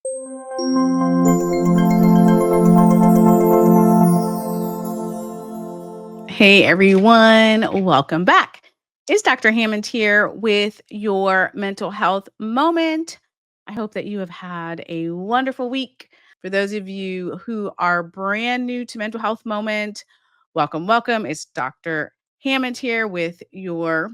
Hey everyone, welcome back. It's Dr. Hammond here with your mental health moment. I hope that you have had a wonderful week. For those of you who are brand new to Mental Health Moment, welcome, welcome. It's Dr. Hammond here with your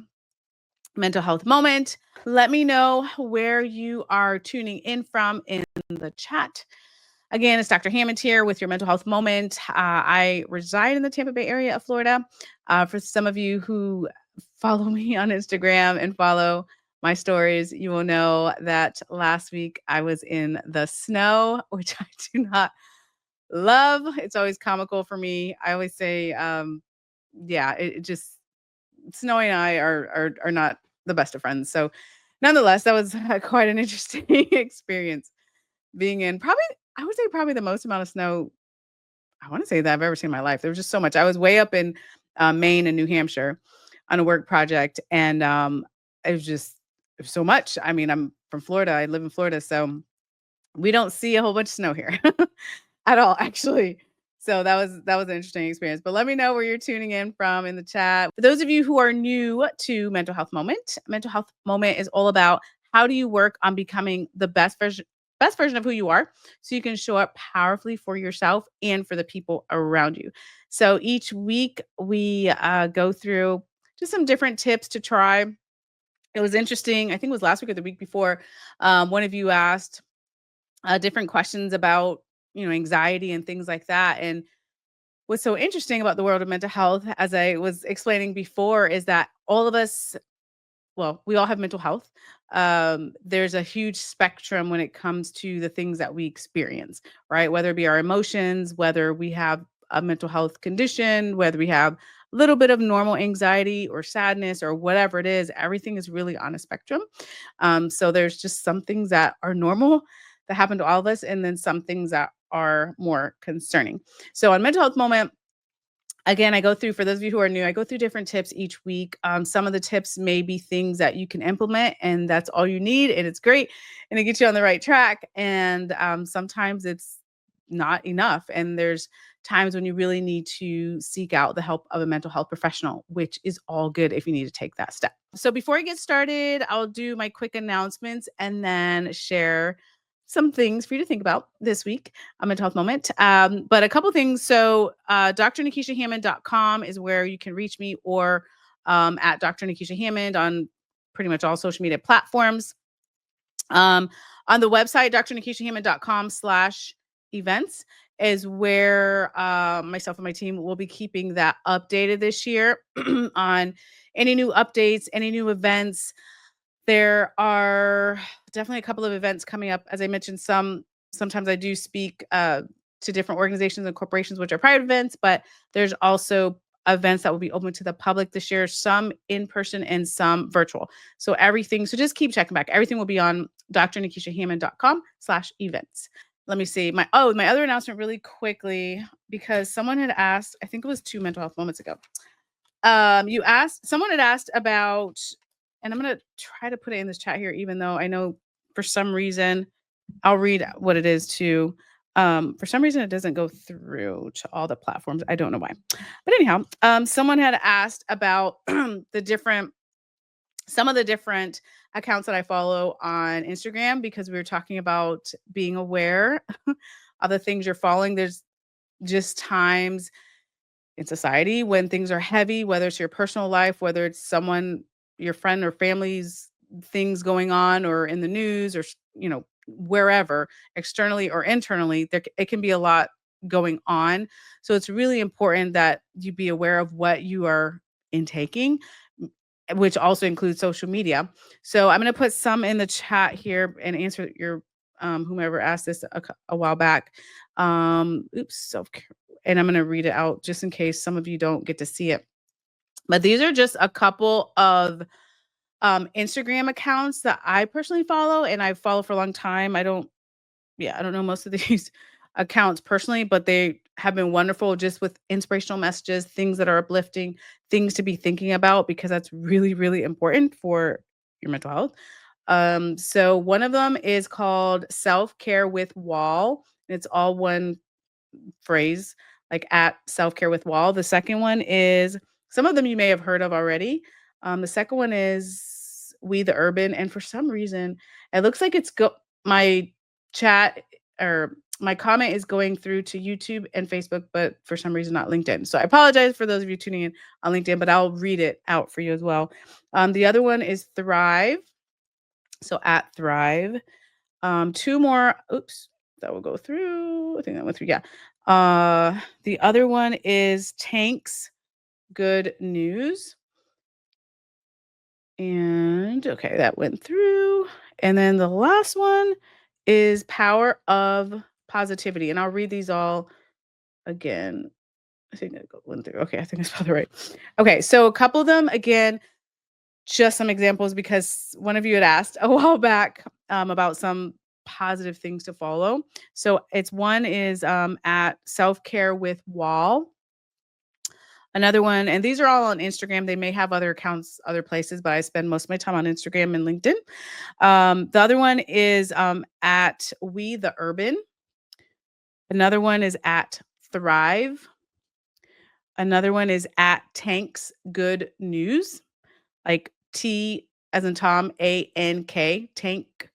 mental health moment. Let me know where you are tuning in from in the chat. Again, it's Dr. Hammond here with your mental health moment. I reside in the Tampa Bay area of Florida. For some of you who follow me on Instagram and follow my stories, you will know that last week I was in the snow, which I do not love. It's always comical for me. I always say, yeah, it just Snowy and I are not the best of friends. So, nonetheless, that was quite an interesting experience being in probably I would say probably the most amount of snow I want to say that I've ever seen in my life. There was just so much. I was way up in Maine and New Hampshire on a work project, and it was so much. I mean, I'm from Florida. I live in Florida, so we don't see a whole bunch of snow here at all, actually. So that was an interesting experience. But let me know where you're tuning in from in the chat. For those of you who are new to Mental Health Moment is all about how do you work on becoming the best version of who you are so you can show up powerfully for yourself and for the people around you. So each week we go through just some different tips to try. It was interesting. I think it was last week or the week before. One of you asked different questions about anxiety and things like that. And what's so interesting about the world of mental health, as I was explaining before, is that all of us, well, we all have mental health. There's a huge spectrum when it comes to the things that we experience, right? Whether it be our emotions, whether we have a mental health condition, whether we have a little bit of normal anxiety or sadness or whatever it is, everything is really on a spectrum. So there's just some things that are normal that happen to all of us, and then some things that are more concerning. So on Mental Health Moment, again, I go through, for those of you who are new, I go through different tips each week. Some of the tips may be things that you can implement, and that's all you need, and it's great, and it gets you on the right track. And sometimes it's not enough, and there's times when you really need to seek out the help of a mental health professional, which is all good if you need to take that step. So before I get started, I'll do my quick announcements and then share some things for you to think about this week. Mental health moment. But a couple things. So drnekeshiahammond.com is where you can reach me, or at Dr. Nekeshia Hammond on pretty much all social media platforms. On the website, drnekeshiahammond.com/events is where myself and my team will be keeping that updated this year on any new updates, any new events. There are definitely a couple of events coming up. As I mentioned, sometimes I do speak to different organizations and corporations, which are private events, but there's also events that will be open to the public this year, some in person and some virtual. So just keep checking back. Everything will be on drnekeshiahammond.com/events. Let me see. My other announcement really quickly, because someone had asked, I think it was 2 mental health moments ago. Someone had asked about, and I'm going to try to put it in this chat here, even though I know for some reason I'll read what it is too. For some reason, it doesn't go through to all the platforms. I don't know why. But anyhow, someone had asked about some of the different accounts that I follow on Instagram, because we were talking about being aware of the things you're following. There's just times in society when things are heavy, whether it's your personal life, whether it's your friend or family's things going on, or in the news, or wherever, externally or internally, it can be a lot going on. So it's really important that you be aware of what you are intaking, which also includes social media. So I'm going to put some in the chat here and answer your whomever asked this a while back. Self-care. And I'm going to read it out just in case some of you don't get to see it. But these are just a couple of Instagram accounts that I personally follow, and I've followed for a long time. I don't know most of these accounts personally, but they have been wonderful, just with inspirational messages, things that are uplifting, things to be thinking about, because that's really, really important for your mental health. So one of them is called Self-Care with Wall. It's all one phrase, like at Self-Care with Wall. The second one is some of them you may have heard of already. The second one is We the Urban, and for some reason, it looks like my chat or my comment is going through to YouTube and Facebook, but for some reason not LinkedIn. So I apologize for those of you tuning in on LinkedIn, but I'll read it out for you as well. The other one is Thrive. So at Thrive. Two more. Oops, that will go through. I think that went through. Yeah. The other one is Tank's Good News. And okay, that went through. And then the last one is Power of Positivity. And I'll read these all again. I think that went through. Okay, I think I spelled it right. Okay, so a couple of them again, just some examples because one of you had asked a while back about some positive things to follow. So it's one is at Self Care with Wall. Another one, and these are all on Instagram. They may have other accounts, other places, but I spend most of my time on Instagram and LinkedIn. The other one is at We the Urban. Another one is at Thrive. Another one is at Tank's Good News, like T as in Tom, A-N-K, Tank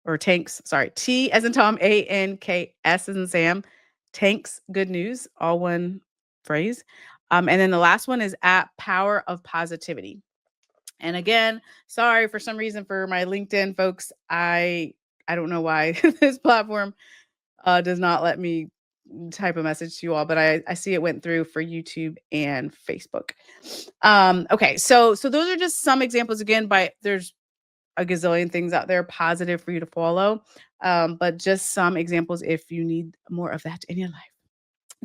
or Tanks, sorry, T as in Tom, A-N-K, S as in Sam, Tank's Good News, all one phrase. And then the last one is at Power of Positivity. And again, sorry for some reason for my LinkedIn folks, I don't know why this platform does not let me type a message to you all, but I see it went through for YouTube and Facebook. Okay, so those are just some examples again, but there's a gazillion things out there positive for you to follow. But just some examples if you need more of that in your life.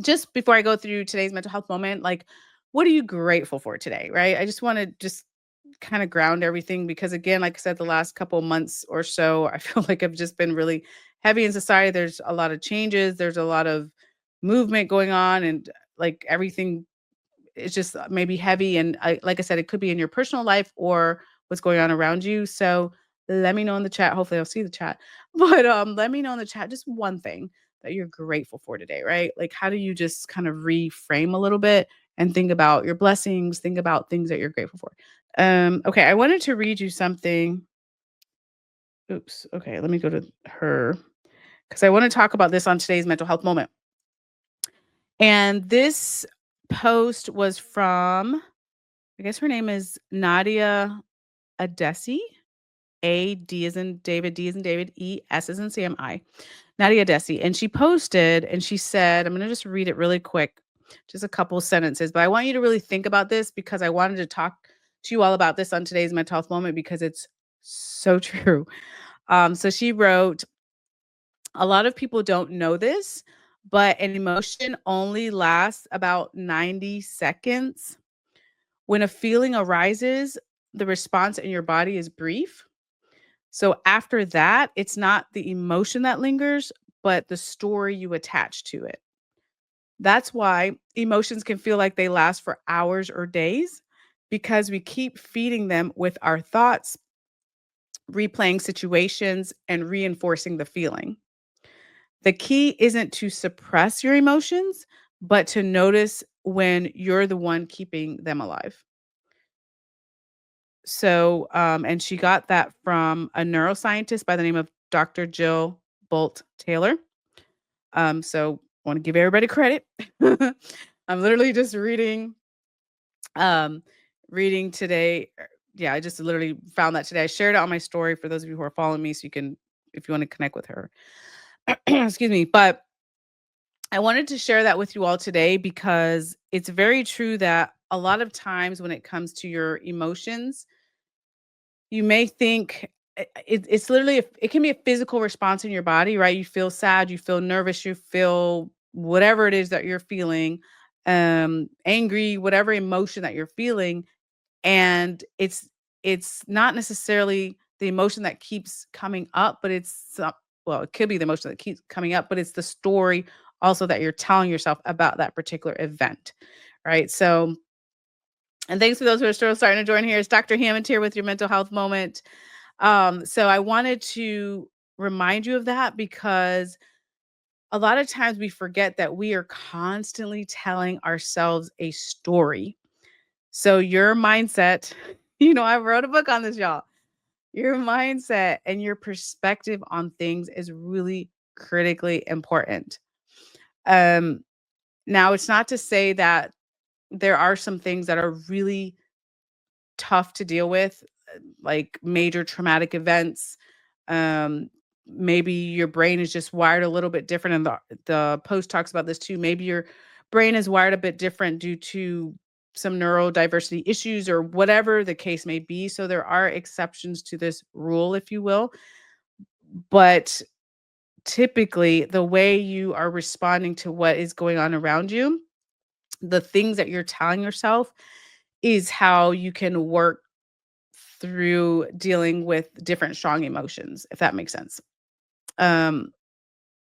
Just before I go through today's mental health moment, like what are you grateful for today? Right. I just want to just kind of ground everything because again, like I said, the last couple of months or so, I feel like I've just been really heavy in society. There's a lot of changes, there's a lot of movement going on, and like everything is just maybe heavy. And like I said, it could be in your personal life or what's going on around you. So let me know in the chat. Hopefully I'll see the chat. But let me know in the chat just one thing that you're grateful for today, right? Like how do you just kind of reframe a little bit and think about your blessings, think about things that you're grateful for. Okay, I wanted to read you something. Oops. Okay, let me go to her because I want to talk about this on today's mental health moment. And this post was from, I guess her name is Nadia Adesi. A D as in David, D as in David, E S as in Sam, I. Nadia Adesi. And she posted and she said, I'm going to just read it really quick, just a couple sentences, but I want you to really think about this because I wanted to talk to you all about this on today's mental health moment because it's so true. So she wrote, a lot of people don't know this, but an emotion only lasts about 90 seconds. When a feeling arises, the response in your body is brief. So after that, it's not the emotion that lingers, but the story you attach to it. That's why emotions can feel like they last for hours or days because we keep feeding them with our thoughts, replaying situations, and reinforcing the feeling. The key isn't to suppress your emotions, but to notice when you're the one keeping them alive. So, and she got that from a neuroscientist by the name of Dr. Jill Bolt Taylor. So I want to give everybody credit. I'm literally just um, reading today. Yeah, I just literally found that today. I shared it on my story for those of you who are following me, so you can, if you want to connect with her. Excuse me, but I wanted to share that with you all today because it's very true that a lot of times when it comes to your emotions, you may think it's literally it can be a physical response in your body, right? You feel sad, you feel nervous, you feel whatever it is that you're feeling, angry, whatever emotion that you're feeling, and it's not necessarily the emotion that keeps coming up, but well, it could be the emotion that keeps coming up, but it's the story also that you're telling yourself about that particular event, right? And thanks for those who are still starting to join here. It's Dr. Hammond here with your mental health moment. So I wanted to remind you of that because a lot of times we forget that we are constantly telling ourselves a story. So your mindset, I wrote a book on this, y'all. Your mindset and your perspective on things is really critically important. Um, Now it's not to say that there are some things that are really tough to deal with, like major traumatic events. Um, Maybe your brain is just wired a little bit different, and the post talks about this too. Maybe your brain is wired a bit different due to some neurodiversity issues or whatever the case may be. So there are exceptions to this rule, if you will. But typically, the way you are responding to what is going on around you, the things that you're telling yourself, is how you can work through dealing with different strong emotions, if that makes sense. Um,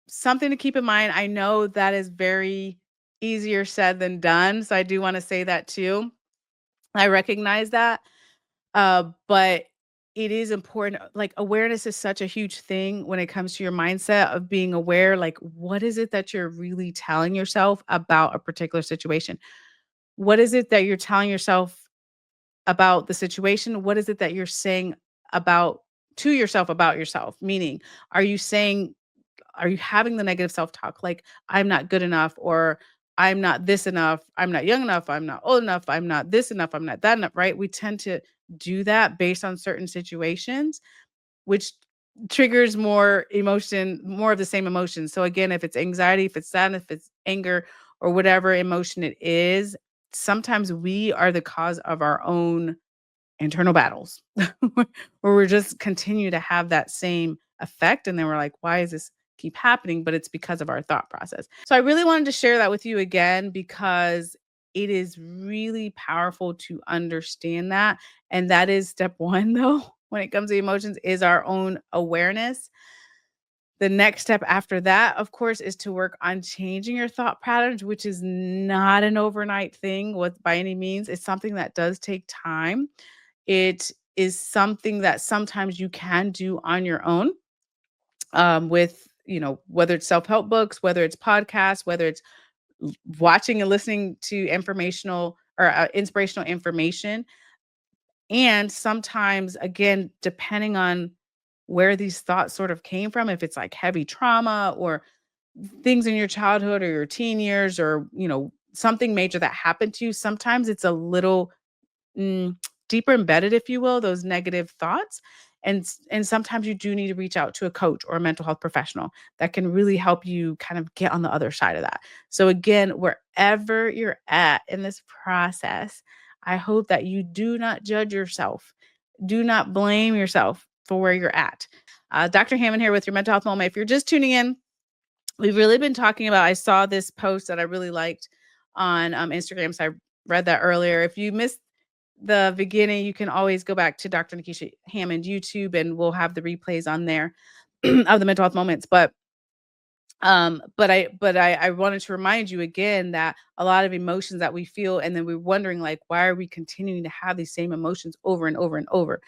Something to keep in mind, I know that is very easier said than done, so I do wanna say that too. I recognize that, but it is important, like, awareness is such a huge thing when it comes to your mindset of being aware, like, what is it that you're really telling yourself about a particular situation? What is it that you're telling yourself about the situation? What is it that you're saying about to yourself about yourself? Meaning, are you saying are you having the negative self-talk like I'm not good enough or I'm not this enough, I'm not young enough, I'm not old enough, I'm not this enough, I'm not that enough, right? We tend to do that based on certain situations, which triggers more emotion, more of the same emotion. So again, if it's anxiety, if it's sadness, if it's anger or whatever emotion it is, sometimes we are the cause of our own internal battles where we're just continue to have that same effect. And then we're like, why is this keep happening? But it's because of our thought process. So I really wanted to share that with you again because it is really powerful to understand that. And that is step one, though, when it comes to emotions, is our own awareness. The next step after that, of course, is to work on changing your thought patterns, which is not an overnight thing with by any means. It's something that does take time. It is something that sometimes you can do on your own, with, whether it's self-help books, whether it's podcasts, whether it's watching and listening to informational or inspirational information. And sometimes, again, depending on where these thoughts sort of came from, if it's like heavy trauma or things in your childhood or your teen years or, something major that happened to you, sometimes it's a little mm, deeper embedded, if you will, those negative thoughts. And sometimes you do need to reach out to a coach or a mental health professional that can really help you kind of get on the other side of that. So again, wherever you're at in this process, I hope that you do not judge yourself. Do not blame yourself for where you're at. Dr. Hammond here with your mental health moment. If you're just tuning in, we've really been talking about, I saw this post that I really liked on Instagram. So I read that earlier. If you missed the beginning, you can always go back to Dr. Nekeshia Hammond YouTube and we'll have the replays on there of the mental health moments. But I wanted to remind you again that a lot of emotions that we feel, and then we're wondering like, why are we continuing to have these same emotions over and over and over?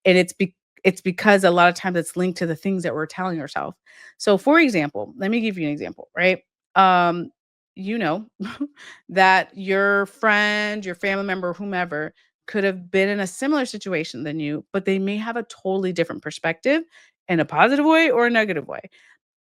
And it's because a lot of times it's linked to the things that we're telling ourselves. So for example, let me give you an example, right? Um, you know that your friend, your family member, whomever could have been in a similar situation than you, but they may have a totally different perspective in a positive way or a negative way.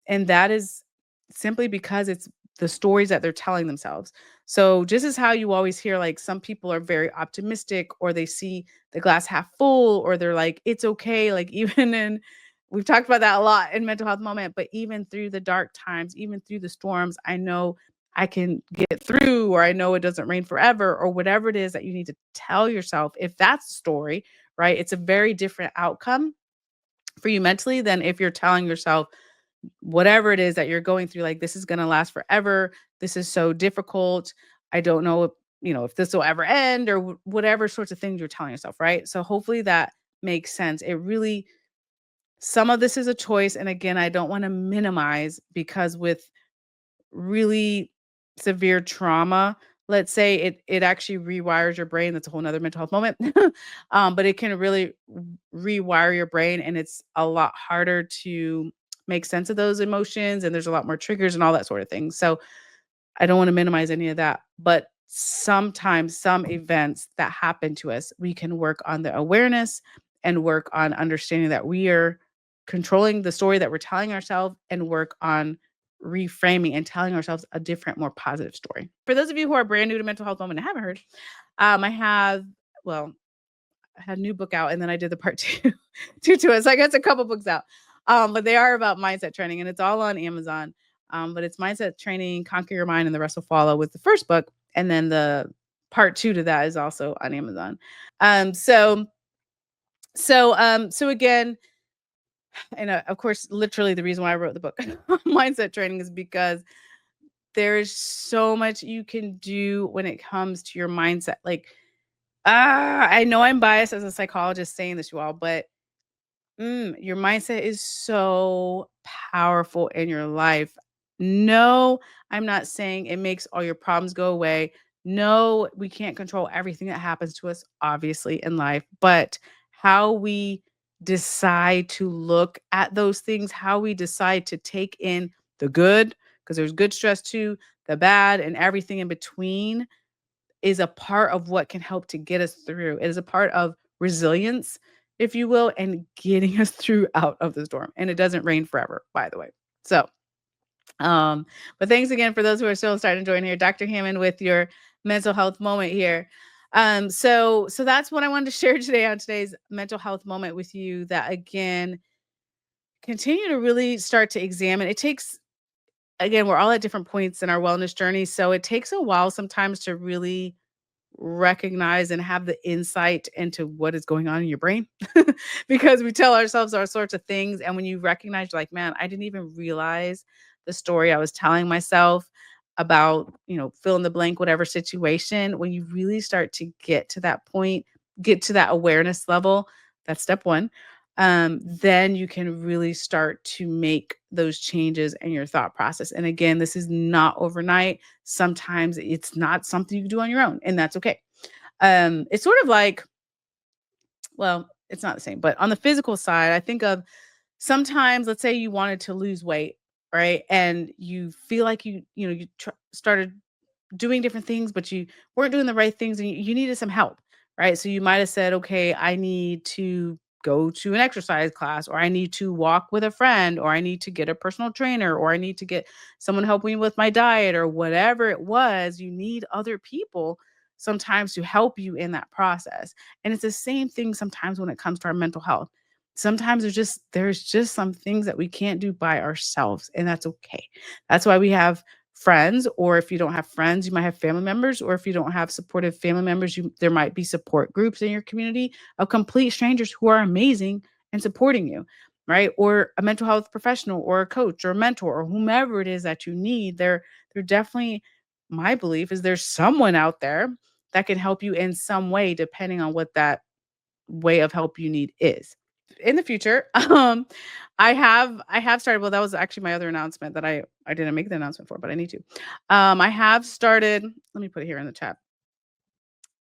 And that is simply because it's the stories that they're telling themselves. So just as how you always hear like some people are very optimistic or they see the glass half full or they're like it's okay, like even in we've talked about that a lot in mental health moment, but even through the dark times, even through the storms, I know I can get through, or I know it doesn't rain forever, or whatever it is that you need to tell yourself. If that's the story, right? It's a very different outcome for you mentally than if you're telling yourself whatever it is that you're going through, like, this is gonna last forever. This is so difficult. I don't know if, if this will ever end or whatever sorts of things you're telling yourself, right? So hopefully that makes sense. It really, some of this is a choice. And again, I don't want to minimize because with really severe trauma, let's say it actually rewires your brain. That's a whole nother mental health moment. But it can really rewire your brain, and it's a lot harder to make sense of those emotions, and there's a lot more triggers and all that sort of thing. So I don't want to minimize any of that, but sometimes some events that happen to us, we can work on the awareness and work on understanding that we are controlling the story that we're telling ourselves, and work on reframing and telling ourselves a different, more positive story. For those of you who are brand new to mental health moment and haven't heard, I have, well, I had a new book out, and then I did the part two, two to it. So I got a couple books out. But they are about mindset training, and it's all on Amazon. But it's mindset training, conquer your mind, and the rest will follow with the first book. And then the part two to that is also on Amazon. Um, so so again, and of course, literally the reason why I wrote the book mindset training is because there is so much you can do when it comes to your mindset. Like, I know I'm biased as a psychologist saying this, you all, but your mindset is so powerful in your life. No, I'm not saying it makes all your problems go away. No, we can't control everything that happens to us, obviously, in life, but how we decide to look at those things, how we decide to take in the good, because there's good stress too, the bad, and everything in between is a part of what can help to get us through. It is a part of resilience, if you will, and getting us through out of the storm. And it doesn't rain forever, by the way. So, um, but thanks again for those who are still starting to join here. Dr. Hammond with your mental health moment here. So that's what I wanted to share today on today's mental health moment with you. That again, continue to really start to examine. It takes, again, we're all at different points in our wellness journey. So it takes a while sometimes to really recognize and have the insight into what is going on in your brain because we tell ourselves all sorts of things, and when you recognize, you're like, man, I didn't even realize the story I was telling myself about, fill in the blank, whatever situation. When you really start to get to that point, get to that awareness level, that's step one. Then you can really start to make those changes in your thought process. And again, this is not overnight. Sometimes it's not something you can do on your own, and that's okay. It's sort of like, well, it's not the same, but on the physical side, I think of sometimes, let's say you wanted to lose weight, right? And you feel like started doing different things, but you weren't doing the right things, and you needed some help, right? So you might have said, okay, I need to go to an exercise class, or I need to walk with a friend, or I need to get a personal trainer, or I need to get someone help me with my diet, or whatever it was. You need other people sometimes to help you in that process. And it's the same thing sometimes when it comes to our mental health. Sometimes there's just some things that we can't do by ourselves, and that's okay. That's why we have friends, or if you don't have friends, you might have family members, or if you don't have supportive family members, there might be support groups in your community of complete strangers who are amazing and supporting you, right? Or a mental health professional, or a coach, or a mentor, or whomever it is that you need. They're definitely, my belief is there's someone out there that can help you in some way, depending on what that way of help you need is. In the future, I have started, well, that was actually my other announcement that I didn't make the announcement for, but I need to. I have started, let me put it here in the chat.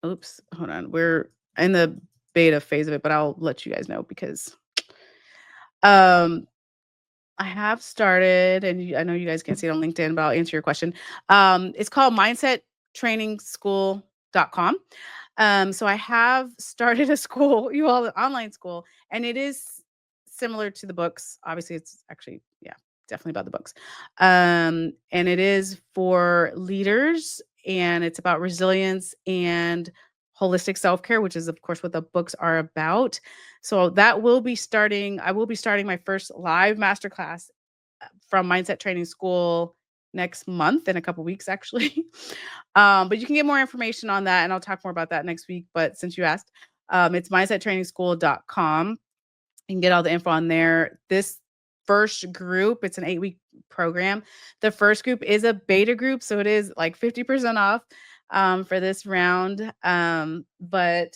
Oops, hold on. We're in the beta phase of it, but I'll let you guys know because um I have started, and I know you guys can't see it on LinkedIn, but I'll answer your question. It's called mindsettrainingschool.com. So I have started a school, you all, online school, and it is similar to the books. Obviously, it's actually, yeah, definitely about the books. And it is for leaders, and it's about resilience and holistic self-care, which is of course what the books are about. So that will be starting. I will be starting my first live masterclass from Mindset Training School next month, in a couple weeks, actually. But you can get more information on that, and I'll talk more about that next week. But since you asked, it's mindsettrainingschool.com. You can get all the info on there. This first group, it's an 8-week program. The first group is a beta group, so it is like 50% off for this round. But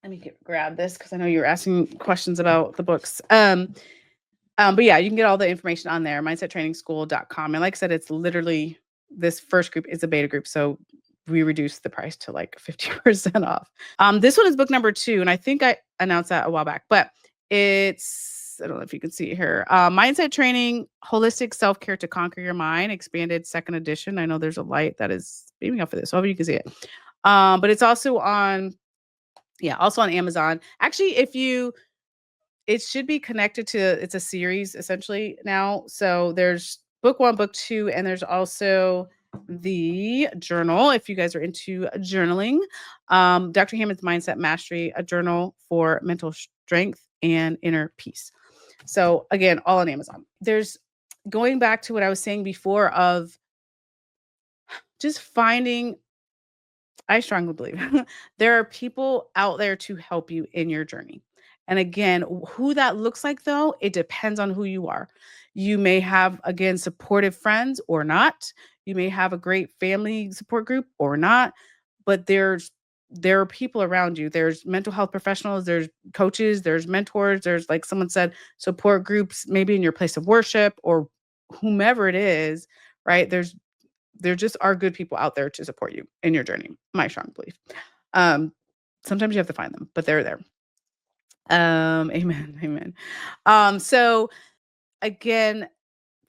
let me grab this because I know you were asking questions about the books. But yeah, you can get all the information on there, mindsettrainingschool.com. And like I said, it's literally this first group is a beta group, so we reduced the price to like 50% off. This one is book number 2, and I think I announced that a while back, but I don't know if you can see it here. Mindset Training, Holistic Self-Care to Conquer Your Mind, expanded second edition. I know there's a light that is beaming up for this. So hopefully you can see it. But it's also on Amazon. Actually, it should be connected to, it's a series essentially now. So there's book 1, book 2, and there's also the journal if you guys are into journaling. Dr. Hammond's Mindset Mastery, a journal for mental strength and inner peace. So again, all on Amazon. There's going back to what I was saying before of just finding, I strongly believe there are people out there to help you in your journey. And again, who that looks like though, it depends on who you are. You may have, again, supportive friends or not. You may have a great family support group or not, but there are people around you. There's mental health professionals, there's coaches, there's mentors, there's, like someone said, support groups, maybe in your place of worship or whomever it is, right? There just are good people out there to support you in your journey, my strong belief. Um, Sometimes you have to find them, but they're there. Amen, amen. So again,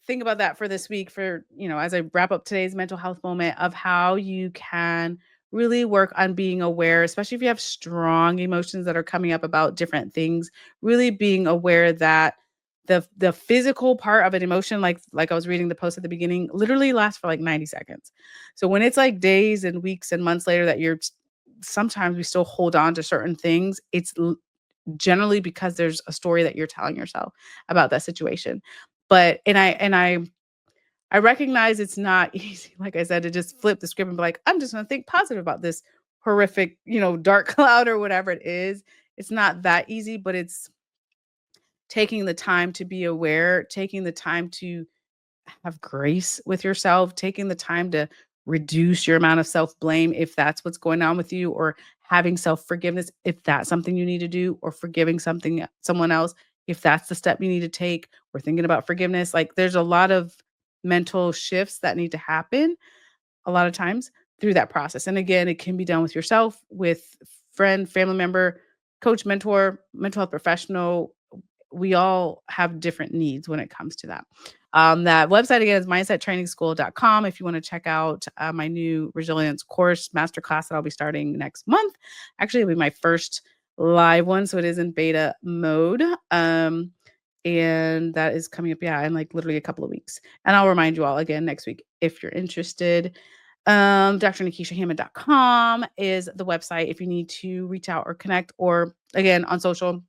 think about that for this week for, as I wrap up today's mental health moment of how you can really work on being aware, especially if you have strong emotions that are coming up about different things, really being aware that the physical part of an emotion, like I was reading the post at the beginning, literally lasts for like 90 seconds. So when it's like days and weeks and months later that sometimes we still hold on to certain things, it's generally because there's a story that you're telling yourself about that situation. But I recognize it's not easy, like I said, to just flip the script and be like, I'm just gonna think positive about this horrific, dark cloud or whatever it is. It's not that easy, but it's taking the time to be aware, taking the time to have grace with yourself, taking the time to reduce your amount of self-blame if that's what's going on with you, or having self-forgiveness if that's something you need to do, or forgiving someone else if that's the step you need to take, or thinking about forgiveness. Like there's a lot of mental shifts that need to happen a lot of times through that process. And again, it can be done with yourself, with friend, family member, coach, mentor, mental health professional. We all have different needs when it comes to that. That website again is mindsettrainingschool.com. If you want to check out my new resilience course masterclass that I'll be starting next month. Actually, it'll be my first live one, so it is in beta mode. And that is coming up, yeah, in like literally a couple of weeks. And I'll remind you all again next week if you're interested. drnekeshiahammond.com is the website if you need to reach out or connect, or again on social,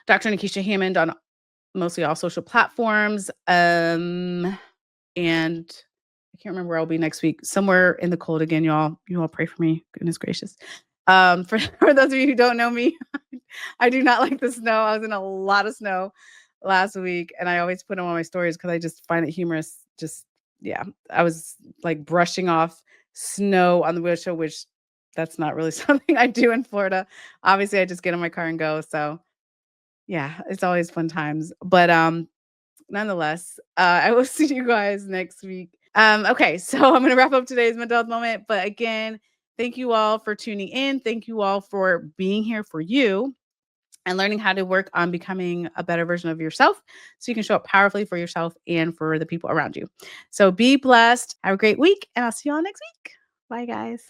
Dr. Nekeshia Hammond on mostly all social platforms. And I can't remember where I'll be next week. Somewhere in the cold again, y'all. You all pray for me. Goodness gracious. For those of you who don't know me, I do not like the snow. I was in a lot of snow last week, and I always put them on my stories because I just find it humorous. Just yeah, I was like brushing off snow on the windshield, which that's not really something I do in Florida. Obviously, I just get in my car and go. So yeah, it's always fun times. But nonetheless, I will see you guys next week. Okay, so I'm gonna wrap up today's mental health moment. But again, thank you all for tuning in. Thank you all for being here for you and learning how to work on becoming a better version of yourself so you can show up powerfully for yourself and for the people around you. So be blessed. Have a great week, and I'll see you all next week. Bye, guys.